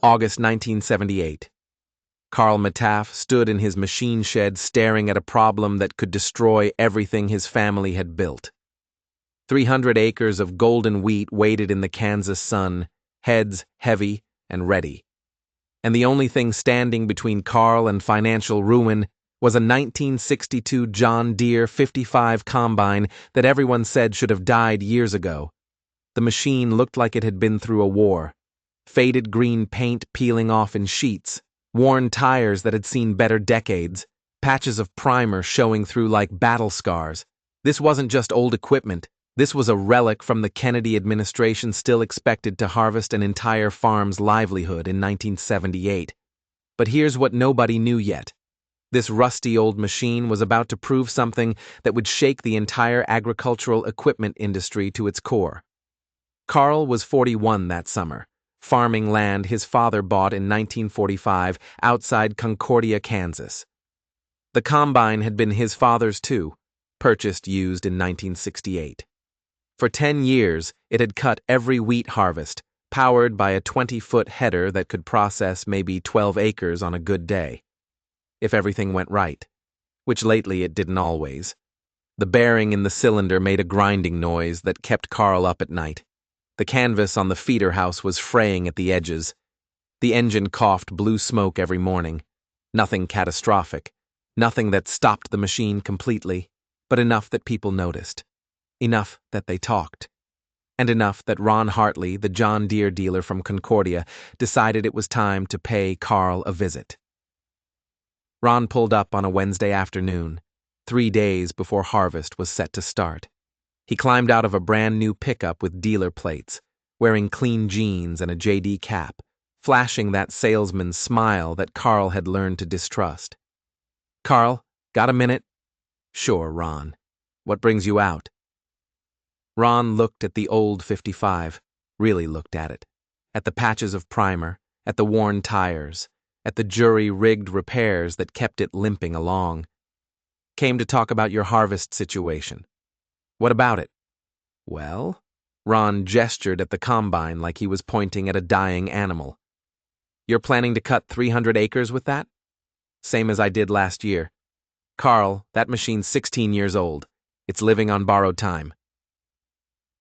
August 1978. Carl Metaff stood in his machine shed staring at a problem that could destroy everything his family had built. 300 acres of golden wheat waited in the Kansas sun, heads heavy and ready. And the only thing standing between Carl and financial ruin was a 1962 John Deere 55 combine that everyone said should have died years ago. The machine looked like it had been through a war. Faded green paint peeling off in sheets, worn tires that had seen better decades, patches of primer showing through like battle scars. This wasn't just old equipment. This was a relic from the Kennedy administration still expected to harvest an entire farm's livelihood in 1978. But here's what nobody knew yet. This rusty old machine was about to prove something that would shake the entire agricultural equipment industry to its core. Carl was 41 that summer, farming land his father bought in 1945 outside Concordia, Kansas. The combine had been his father's too, purchased used in 1968. For 10 years, it had cut every wheat harvest, powered by a 20-foot header that could process maybe 12 acres on a good day. If everything went right, which lately it didn't always. The bearing in the cylinder made a grinding noise that kept Carl up at night. The canvas on the feeder house was fraying at the edges. The engine coughed blue smoke every morning. Nothing catastrophic. Nothing that stopped the machine completely, but enough that people noticed. Enough that they talked. And enough that Ron Hartley, the John Deere dealer from Concordia, decided it was time to pay Carl a visit. Ron pulled up on a Wednesday afternoon, 3 days before harvest was set to start. He climbed out of a brand new pickup with dealer plates, wearing clean jeans and a JD cap, flashing that salesman's smile that Carl had learned to distrust. "Carl, got a minute?" "Sure, Ron. What brings you out?" Ron looked at the old 55, really looked at it, at the patches of primer, at the worn tires, at the jury-rigged repairs that kept it limping along. "Came to talk about your harvest situation." "What about it?" "Well," Ron gestured at the combine like he was pointing at a dying animal. "You're planning to cut 300 acres with that?" "Same as I did last year." "Carl, that machine's 16 years old. It's living on borrowed time."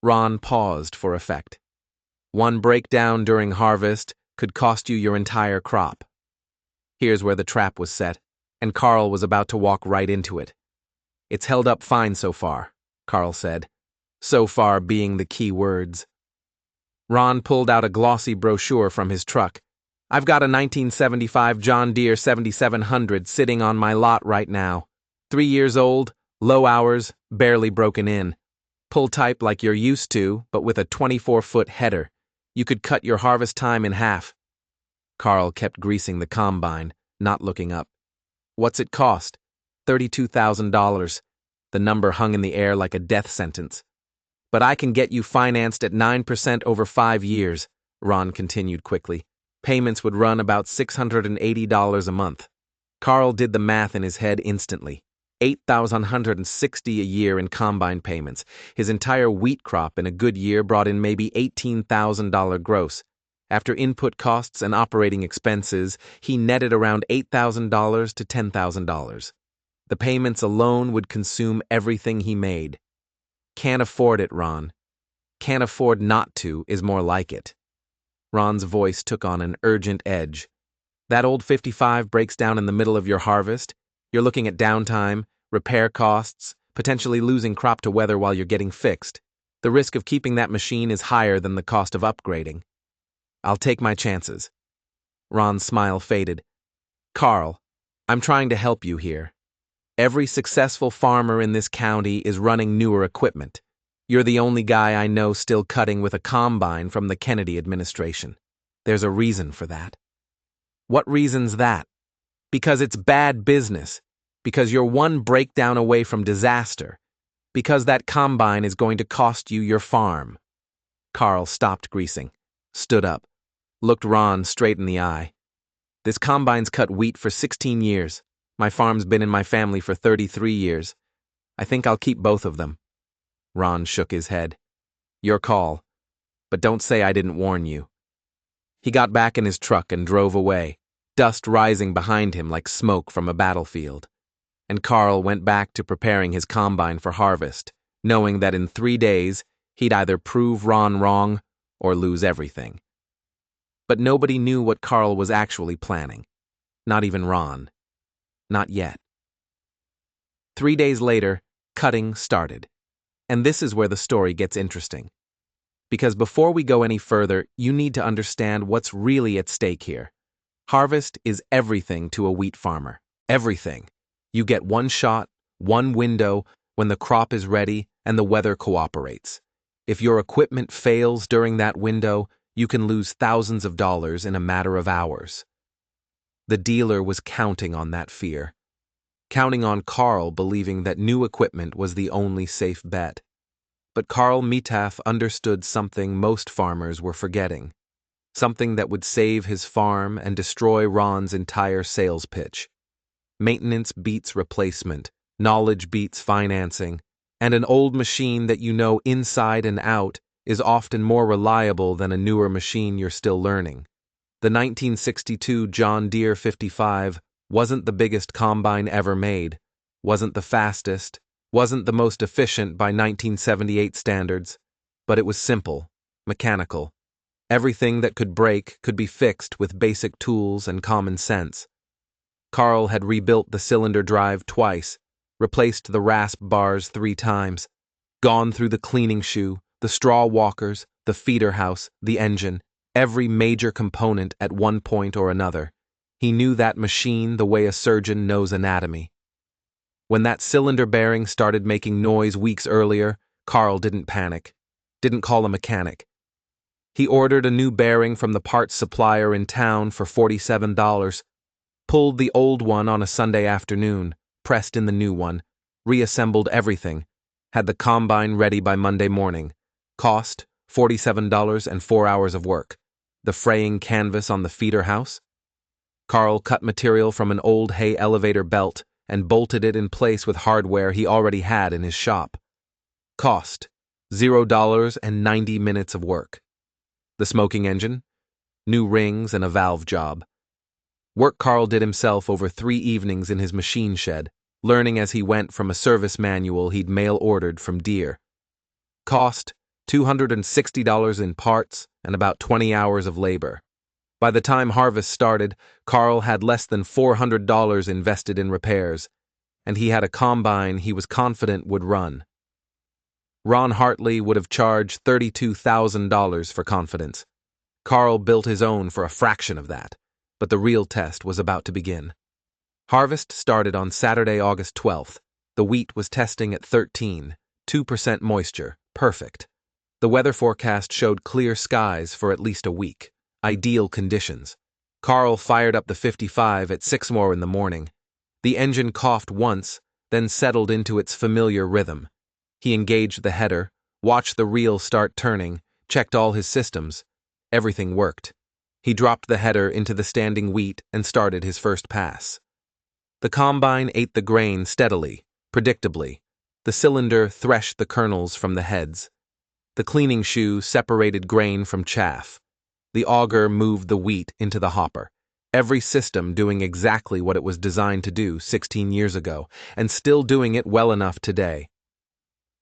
Ron paused for effect. One breakdown during harvest could cost you your entire crop. Here's where the trap was set, and Carl was about to walk right into it. "It's held up fine so far," Carl said. So far being the key words. Ron pulled out a glossy brochure from his truck. "I've got a 1975 John Deere 7700 sitting on my lot right now. 3 years old, low hours, barely broken in. Pull type like you're used to, but with a 24-foot header. You could cut your harvest time in half." Carl kept greasing the combine, not looking up. "What's it cost?" $32,000. The number hung in the air like a death sentence. "But I can get you financed at 9% over 5 years," Ron continued quickly. "Payments would run about $680 a month." Carl did the math in his head instantly. $8,160 a year in combine payments. His entire wheat crop in a good year brought in maybe $18,000 gross. After input costs and operating expenses, he netted around $8,000 to $10,000. The payments alone would consume everything he made. "Can't afford it, Ron. Can't afford not to is more like it." Ron's voice took on an urgent edge. "That old 55 breaks down in the middle of your harvest. You're looking at downtime, repair costs, potentially losing crop to weather while you're getting fixed. The risk of keeping that machine is higher than the cost of upgrading." "I'll take my chances." Ron's smile faded. "Carl, I'm trying to help you here. Every successful farmer in this county is running newer equipment. You're the only guy I know still cutting with a combine from the Kennedy administration. There's a reason for that." "What reason's that?" "Because it's bad business. Because you're one breakdown away from disaster. Because that combine is going to cost you your farm." Carl stopped greasing, stood up, looked Ron straight in the eye. "This combine's cut wheat for 16 years. My farm's been in my family for 33 years. I think I'll keep both of them." Ron shook his head. "Your call. But don't say I didn't warn you." He got back in his truck and drove away, dust rising behind him like smoke from a battlefield. And Carl went back to preparing his combine for harvest, knowing that in 3 days he'd either prove Ron wrong or lose everything. But nobody knew what Carl was actually planning. Not even Ron. Not yet. 3 days later, cutting started. And this is where the story gets interesting. Because before we go any further, you need to understand what's really at stake here. Harvest is everything to a wheat farmer. Everything. You get one shot, one window, when the crop is ready and the weather cooperates. If your equipment fails during that window, you can lose thousands of dollars in a matter of hours. The dealer was counting on that fear. Counting on Carl believing that new equipment was the only safe bet. But Carl Metaf understood something most farmers were forgetting. Something that would save his farm and destroy Ron's entire sales pitch. Maintenance beats replacement, knowledge beats financing, and an old machine that you know inside and out is often more reliable than a newer machine you're still learning. The 1962 John Deere 55 wasn't the biggest combine ever made, wasn't the fastest, wasn't the most efficient by 1978 standards, but it was simple, mechanical. Everything that could break could be fixed with basic tools and common sense. Carl had rebuilt the cylinder drive twice, replaced the rasp bars 3 times, gone through the cleaning shoe, the straw walkers, the feeder house, the engine, every major component at one point or another. He knew that machine the way a surgeon knows anatomy. When that cylinder bearing started making noise weeks earlier, Carl didn't panic, didn't call a mechanic. He ordered a new bearing from the parts supplier in town for $47, pulled the old one on a Sunday afternoon, pressed in the new one, reassembled everything, had the combine ready by Monday morning. Cost, $47 and 4 hours of work. The fraying canvas on the feeder house? Carl cut material from an old hay elevator belt and bolted it in place with hardware he already had in his shop. Cost, $0 and 90 minutes of work. The smoking engine? New rings and a valve job. Work Carl did himself over 3 evenings in his machine shed, learning as he went from a service manual he'd mail-ordered from Deere. Cost, $260 in parts and about 20 hours of labor. By the time harvest started, Carl had less than $400 invested in repairs, and he had a combine he was confident would run. Ron Hartley would have charged $32,000 for confidence. Carl built his own for a fraction of that, but the real test was about to begin. Harvest started on Saturday, August 12th. The wheat was testing at 2% moisture, perfect. The weather forecast showed clear skies for at least a week. Ideal conditions. Carl fired up the 55 at 6 more in the morning. The engine coughed once, then settled into its familiar rhythm. He engaged the header, watched the reel start turning, checked all his systems. Everything worked. He dropped the header into the standing wheat and started his first pass. The combine ate the grain steadily, predictably. The cylinder threshed the kernels from the heads. The cleaning shoe separated grain from chaff. The auger moved the wheat into the hopper, every system doing exactly what it was designed to do 16 years ago, and still doing it well enough today.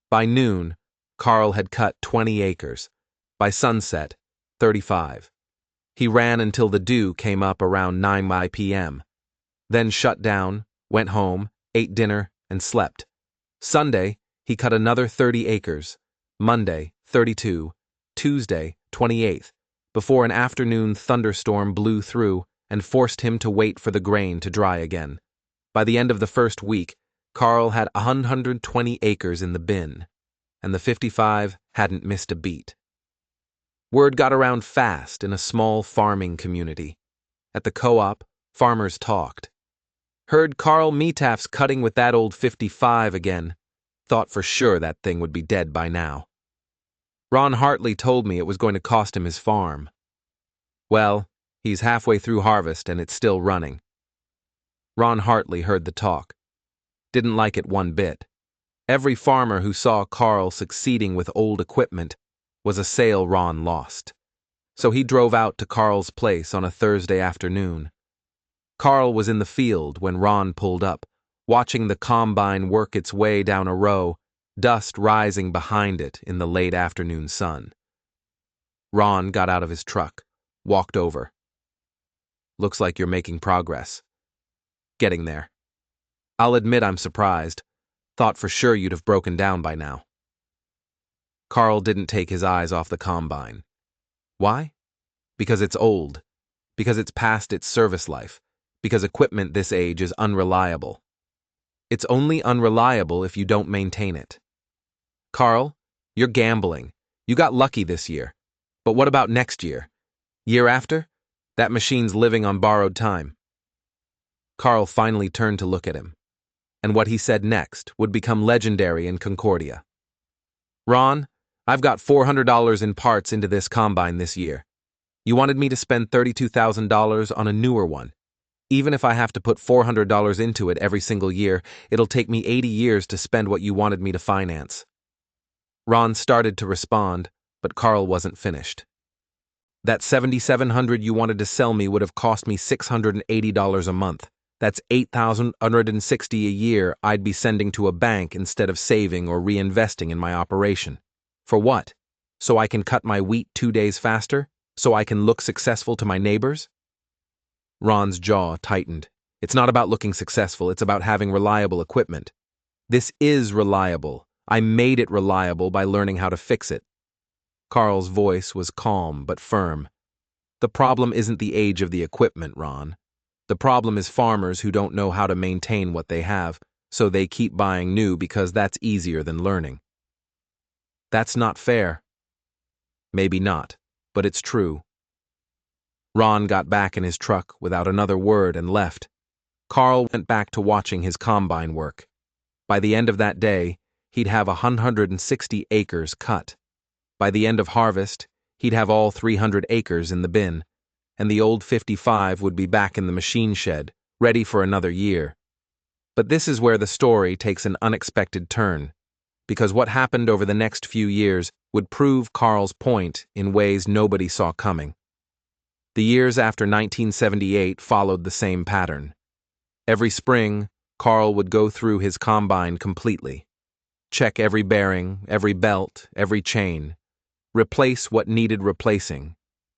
By noon, Carl had cut 20 acres. By sunset, 35. He ran until the dew came up around 9 p.m., then shut down, went home, ate dinner, and slept. Sunday, he cut another 30 acres. Monday, 32. Tuesday, 28th. Before an afternoon thunderstorm blew through and forced him to wait for the grain to dry again. By the end of the first week, Carl had 120 acres in the bin, and the 55 hadn't missed a beat. Word got around fast in a small farming community. At the co-op, farmers talked. Heard Carl Metaf's cutting with that old 55 again. Thought for sure that thing would be dead by now. Ron Hartley told me it was going to cost him his farm. Well, he's halfway through harvest and it's still running. Ron Hartley heard the talk. Didn't like it one bit. Every farmer who saw Carl succeeding with old equipment was a sale Ron lost. so he drove out to Carl's place on a Thursday afternoon. Carl was in the field when Ron pulled up, watching the combine work its way down a row, dust rising behind it in the late afternoon sun. Ron got out of his truck, walked over. "Looks like you're making progress." "Getting there. I'll admit I'm surprised. Thought for sure you'd have broken down by now." Carl didn't take his eyes off the combine. Why? Because it's old. Because it's past its service life. Because equipment this age is unreliable. It's only unreliable if you don't maintain it. "Carl, you're gambling. You got lucky this year. But what about next year? Year after? That machine's living on borrowed time." Carl finally turned to look at him, and what he said next would become legendary in Concordia. "Ron, I've got $400 in parts into this combine this year. You wanted me to spend $32,000 on a newer one. Even if I have to put $400 into it every single year, it'll take me 80 years to spend what you wanted me to finance." Ron started to respond, but Carl wasn't finished. "That $7,700 you wanted to sell me would have cost me $680 a month. That's $8,160 a year I'd be sending to a bank instead of saving or reinvesting in my operation. For what? So I can cut my wheat 2 days faster? So I can look successful to my neighbors?" Ron's jaw tightened. "It's not about looking successful, it's about having reliable equipment. This is reliable. I made it reliable by learning how to fix it." Carl's voice was calm but firm. "The problem isn't the age of the equipment, Ron. The problem is farmers who don't know how to maintain what they have, so they keep buying new because that's easier than learning." "That's not fair." "Maybe not, but it's true." Ron got back in his truck without another word and left. Carl went back to watching his combine work. By the end of that day, he'd have 160 acres cut. By the end of harvest, he'd have all 300 acres in the bin, and the old 55 would be back in the machine shed, ready for another year. But this is where the story takes an unexpected turn, because what happened over the next few years would prove Carl's point in ways nobody saw coming. The years after 1978 followed the same pattern. Every spring, Carl would go through his combine completely. Check every bearing, every belt, every chain. Replace what needed replacing.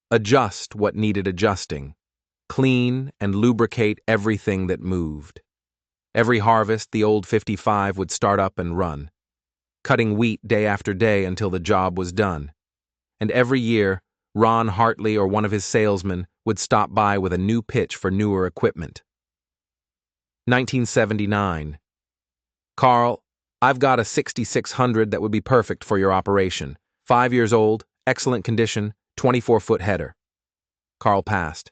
Adjust what needed adjusting. Clean and lubricate everything that moved. Every harvest, the old 55 would start up and run, cutting wheat day after day until the job was done. And every year, Ron Hartley or one of his salesmen would stop by with a new pitch for newer equipment. 1979. "Carl, I've got a 6600 that would be perfect for your operation. 5 years old, excellent condition, 24-foot header." Carl passed.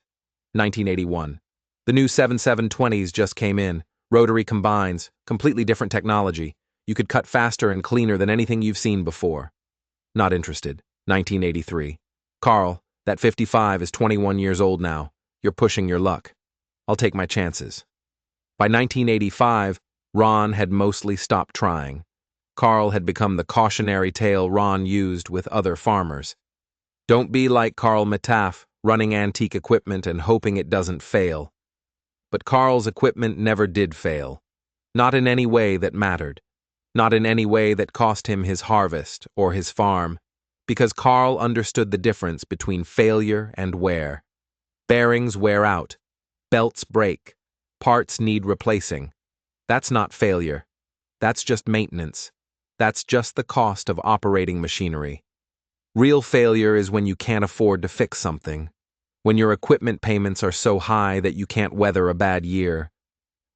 1981. "The new 7720s just came in. Rotary combines, completely different technology. You could cut faster and cleaner than anything you've seen before." Not interested. 1983. "Carl, that 55 is 21 years old now. You're pushing your luck. I'll take my chances." By 1985, Ron had mostly stopped trying. Carl had become the cautionary tale Ron used with other farmers. Don't be like Carl Metaf, running antique equipment and hoping it doesn't fail. But Carl's equipment never did fail. Not in any way that mattered. Not in any way that cost him his harvest or his farm. Because Carl understood the difference between failure and wear. Bearings wear out. Belts break. Parts need replacing. That's not failure. That's just maintenance. That's just the cost of operating machinery. Real failure is when you can't afford to fix something. When your equipment payments are so high that you can't weather a bad year.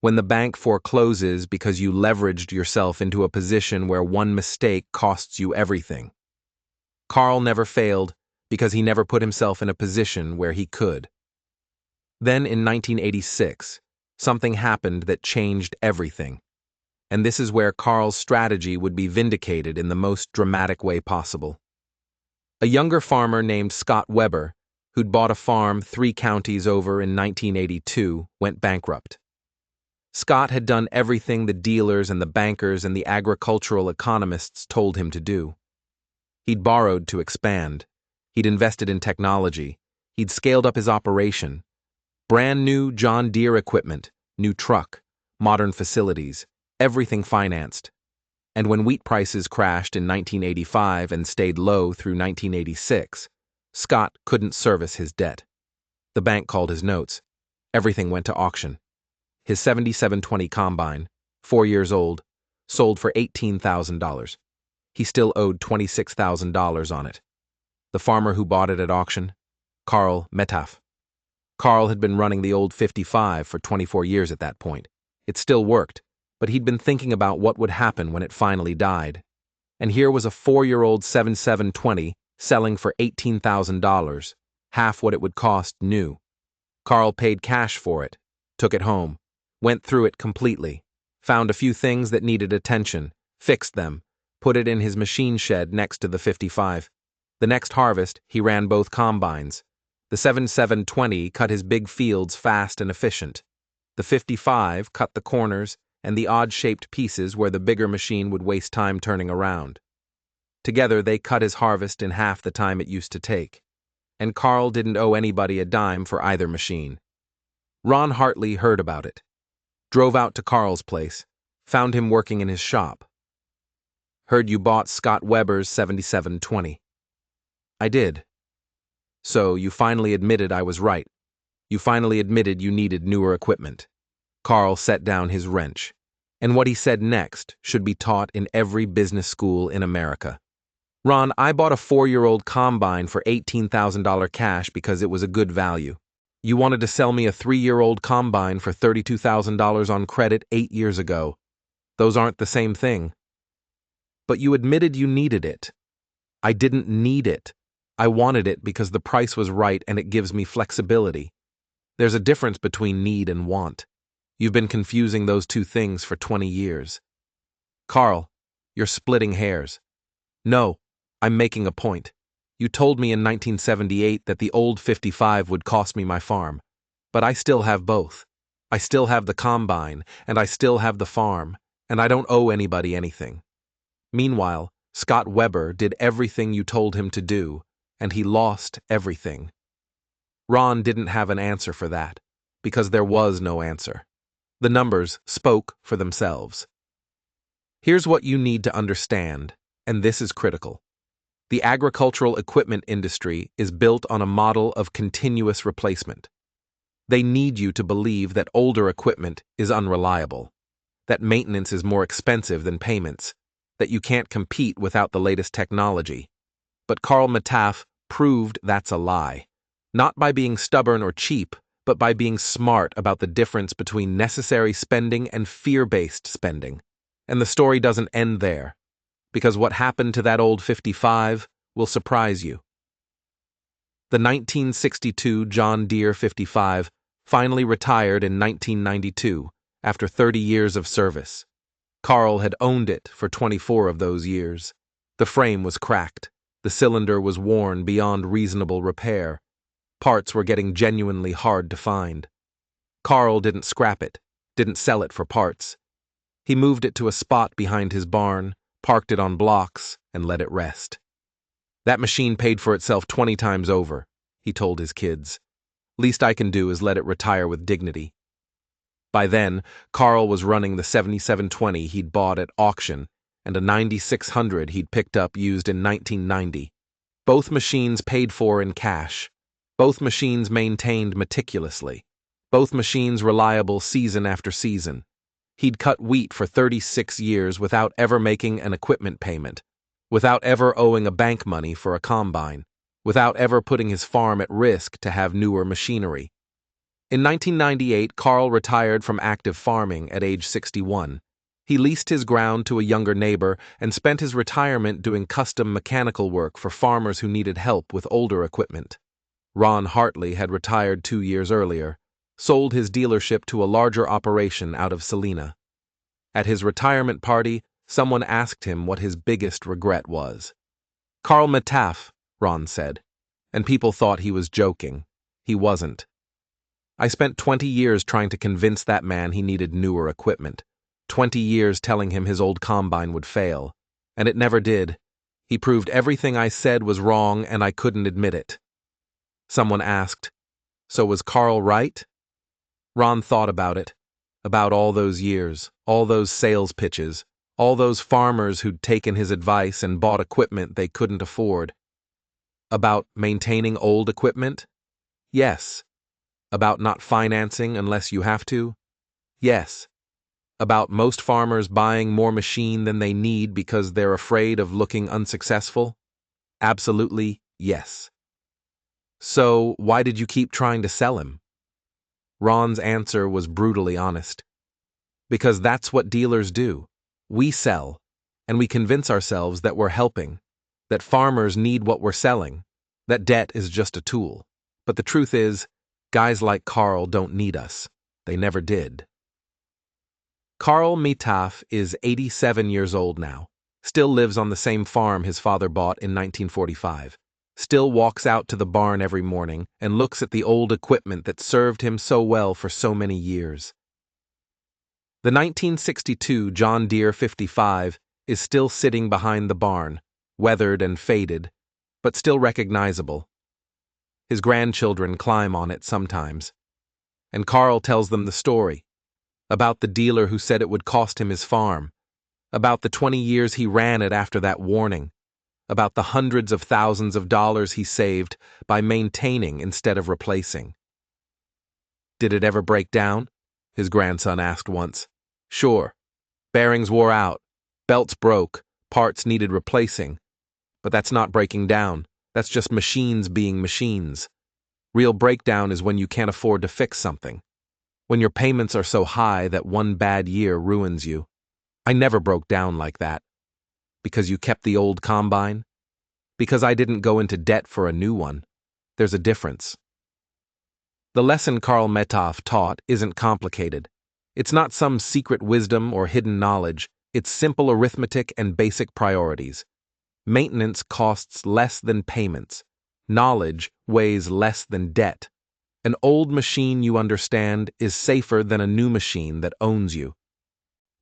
When the bank forecloses because you leveraged yourself into a position where one mistake costs you everything. Carl never failed because he never put himself in a position where he could. Then in 1986, something happened that changed everything. And this is where Carl's strategy would be vindicated in the most dramatic way possible. A younger farmer named Scott Weber, who'd bought a farm 3 counties over in 1982, went bankrupt. Scott had done everything the dealers and the bankers and the agricultural economists told him to do. He'd borrowed to expand. He'd invested in technology. He'd scaled up his operation. Brand new John Deere equipment, new truck, modern facilities, everything financed. And when wheat prices crashed in 1985 and stayed low through 1986, Scott couldn't service his debt. The bank called his notes. Everything went to auction. His 7720 combine, 4 years old, sold for $18,000. He still owed $26,000 on it. The farmer who bought it at auction? Karl Metaf. Karl had been running the old 55 for 24 years at that point. It still worked, but he'd been thinking about what would happen when it finally died. And here was a 4-year-old 7720 selling for $18,000, half what it would cost new. Karl paid cash for it, took it home, went through it completely, found a few things that needed attention, fixed them, put it in his machine shed next to the 55. The next harvest, he ran both combines. The 7720 cut his big fields fast and efficient. The 55 cut the corners and the odd-shaped pieces where the bigger machine would waste time turning around. Together, they cut his harvest in half the time it used to take. And Karl didn't owe anybody a dime for either machine. Ron Hartley heard about it. Drove out to Karl's place, found him working in his shop. Heard you bought Scott Weber's 7720. I did. So you finally admitted I was right. You finally admitted you needed newer equipment. Karl set down his wrench. And what he said next should be taught in every business school in America. Ron, I bought a 4-year-old combine for $18,000 cash because it was a good value. You wanted to sell me a 3-year-old combine for $32,000 on credit 8 years ago. Those aren't the same thing. But you admitted you needed it. I didn't need it. I wanted it because the price was right and it gives me flexibility. There's a difference between need and want. You've been confusing those two things for 20 years. Karl, you're splitting hairs. No, I'm making a point. You told me in 1978 that the old 55 would cost me my farm. But I still have both. I still have the combine, and I still have the farm, and I don't owe anybody anything. Meanwhile, Scott Weber did everything you told him to do, and he lost everything. Ron didn't have an answer for that, because there was no answer. The numbers spoke for themselves. Here's what you need to understand, and this is critical. The agricultural equipment industry is built on a model of continuous replacement. They need you to believe that older equipment is unreliable, that maintenance is more expensive than payments, that you can't compete without the latest technology. But Karl Metaf proved that's a lie, not by being stubborn or cheap, but by being smart about the difference between necessary spending and fear-based spending. And the story doesn't end there, because what happened to that old 55 will surprise you. The 1962 John Deere 55 finally retired in 1992 after 30 years of service. Karl had owned it for 24 of those years. The frame was cracked. The cylinder was worn beyond reasonable repair. Parts were getting genuinely hard to find. Karl didn't scrap it, didn't sell it for parts. He moved it to a spot behind his barn, parked it on blocks, and let it rest. That machine paid for itself 20 times over, he told his kids. Least I can do is let it retire with dignity. By then, Karl was running the 7720 he'd bought at auction and a 9600 he'd picked up used in 1990. Both machines paid for in cash. Both machines maintained meticulously. Both machines reliable season after season. He'd cut wheat for 36 years without ever making an equipment payment, without ever owing a bank money for a combine, without ever putting his farm at risk to have newer machinery. In 1998, Karl retired from active farming at age 61. He leased his ground to a younger neighbor and spent his retirement doing custom mechanical work for farmers who needed help with older equipment. Ron Hartley had retired 2 years earlier, sold his dealership to a larger operation out of Salina. At his retirement party, someone asked him what his biggest regret was. Karl Metaf, Ron said, and people thought he was joking. He wasn't. I spent 20 years trying to convince that man he needed newer equipment, 20 years telling him his old combine would fail, and it never did. He proved everything I said was wrong and I couldn't admit it. Someone asked, "So was Carl right?" Ron thought about it, about all those years, all those sales pitches, all those farmers who'd taken his advice and bought equipment they couldn't afford. About maintaining old equipment? Yes. About not financing unless you have to? Yes. About most farmers buying more machine than they need because they're afraid of looking unsuccessful? Absolutely yes. So, why did you keep trying to sell him? Ron's answer was brutally honest. Because that's what dealers do. We sell, and we convince ourselves that we're helping, that farmers need what we're selling, that debt is just a tool. But the truth is, guys like Carl don't need us. They never did. Carl Metaf is 87 years old now, still lives on the same farm his father bought in 1945, still walks out to the barn every morning and looks at the old equipment that served him so well for so many years. The 1962 John Deere 55 is still sitting behind the barn, weathered and faded, but still recognizable. His grandchildren climb on it sometimes, and Carl tells them the story, about the dealer who said it would cost him his farm, about the 20 years he ran it after that warning, about the hundreds of thousands of dollars he saved by maintaining instead of replacing. "Did it ever break down?" his grandson asked once. "Sure. Bearings wore out, belts broke, parts needed replacing. But that's not breaking down. That's just machines being machines. Real breakdown is when you can't afford to fix something. When your payments are so high that one bad year ruins you. I never broke down like that. Because you kept the old combine? Because I didn't go into debt for a new one. There's a difference." The lesson Carl Metaf taught isn't complicated. It's not some secret wisdom or hidden knowledge. It's simple arithmetic and basic priorities. Maintenance costs less than payments. Knowledge weighs less than debt. An old machine you understand is safer than a new machine that owns you.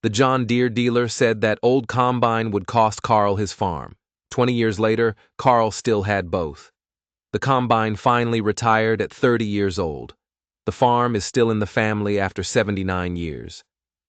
The John Deere dealer said that old combine would cost Carl his farm. 20 years later, Carl still had both. The combine finally retired at 30 years old. The farm is still in the family after 79 years.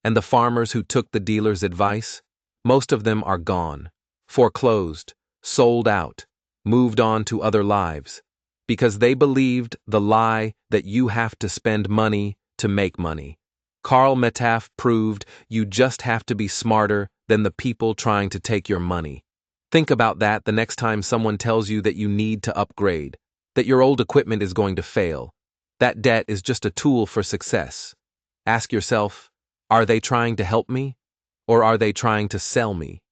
And the farmers who took the dealer's advice? Most of them are gone, foreclosed, sold out, moved on to other lives. Because they believed the lie that you have to spend money to make money. Carl Metaf proved you just have to be smarter than the people trying to take your money. Think about that the next time someone tells you that you need to upgrade, that your old equipment is going to fail. That debt is just a tool for success. Ask yourself, are they trying to help me, or are they trying to sell me?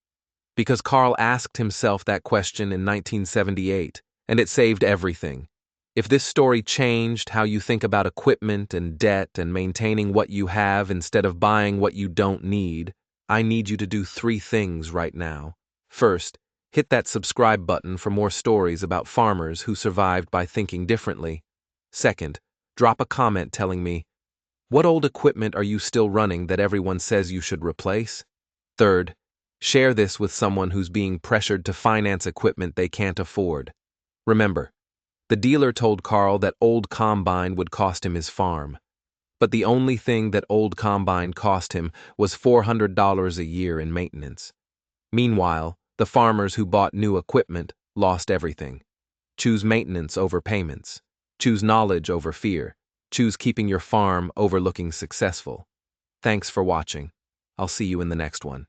Because Carl asked himself that question in 1978, and it saved everything. If this story changed how you think about equipment and debt and maintaining what you have instead of buying what you don't need, I need you to do 3 things right now. First, hit that subscribe button for more stories about farmers who survived by thinking differently. Second, drop a comment telling me, what old equipment are you still running that everyone says you should replace? Third, share this with someone who's being pressured to finance equipment they can't afford. Remember, the dealer told Carl that old combine would cost him his farm. But the only thing that old combine cost him was $400 a year in maintenance. Meanwhile, the farmers who bought new equipment lost everything. Choose maintenance over payments. Choose knowledge over fear. Choose keeping your farm over looking successful. Thanks for watching. I'll see you in the next one.